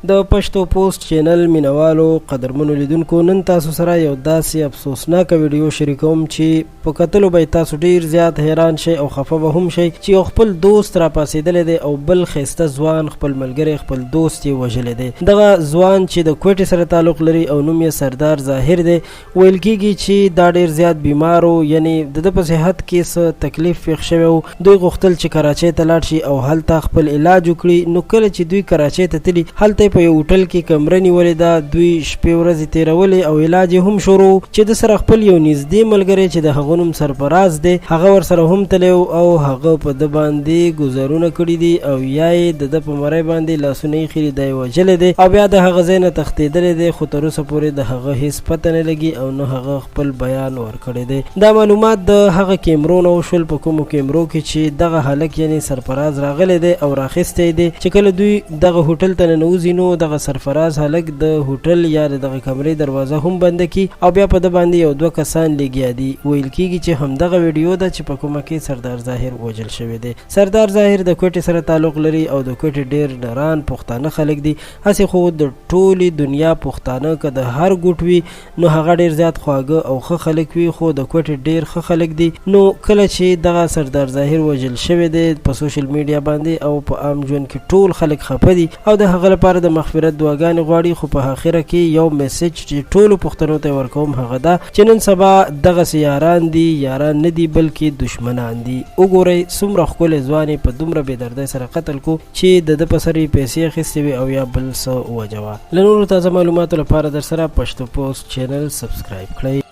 د پښتو پوسټ چینل مینوالو قدرمنو لیدونکو نن تاسو سره یو داسې افسوسناک ویډیو شریکوم چې په کتلو به تاسو ډیر زیات حیران شئ او خفه به هم شئ چې یو خپل دوست را پاسېدلی دی او بل ښایسته ځوان خپل ملګری خپل دوست یې وژلی دی. دغه ځوان چې د کوټې سره تعلق لري او نوم یې سردار ظاهر دی، ویل کېږي چې دا ډیر زیات بیمار و، یعنې د ده په صحت کې څه تکلیف پېښ شوی و. دوی غوښتل چې کراچۍ ته لاړ شي او هلته خپل علاج وکړي. نو کله چې دوی کراچۍ ته تلي، هلته په یو هوټل کې کمره نیولې ده. دوی شپې ورځې تېرولې او علاج یې هم شروع چې د سره خپل یو نږدې ملګری چې د هغه نوم سرفراز دی، هغه ورسره هم تللی او هغه په ده باندې ګزارونه کړي دي او یا یې د ده په مرۍ باندې لاسونه یې خیري، دا یې وژلی دی او بیا د هغه ځای نه تښتېدلی دی. خو تر اوسه پورې د هغه هېڅ پته نه لګي او نه هغه خپل بیان ورکړی دی. دا معلومات د هغه کیمرو نه وشول، په کومو کیمرو کې چې دغه هلک یعنې سرفراز راغلی دی او راخیستی دی. چې کله دوی دغه هوټل ته ننوځي نو دغه سرفراز هلک د هوټل یا د دغه کمرې دروازه هم بنده کړي او بیا په ده باندې یو دوه کسان لګیا دي. ویل کېږي چې همدغه ویډیو ده چې په کومه کې سردار ظاهر وژل شوی دی. سردار ظاهر د کوټې سره تعلق لري او د کوټې ډېر نران پښتانه خلک دي. هسې خو د ټولې دنیا پښتانه که د هر ګوټ وي نو هغه ډېر زیات خواږه او ښه خلک وي، خو د کوټې ډېر ښه خلک دي. نو کله چې دغه سردار ظاهر وژل شوی دی په سوشل میډیا باندې او په عام ژوند کې ټول خلک خفه دي او د هغه لپاره د مغفرت دعاګانې غواړي. خو په آخره کې یو میسج چې ټولو پښتنو ته ورکوم هغه ده چې نن سبا دغسې یاران دي، یاران نه دي بلکې دشمنان دي. وګورئ څومره ښکلی ځوان یې په دومره بېدردۍ سره قتل کو چې د ده په سر یې پیسې اخیستې وي او یا بل څه وجه وه. له نورو تازه معلوماتو لپاره در سره پښتو پوسټ چینل سبسکرایب کړئ.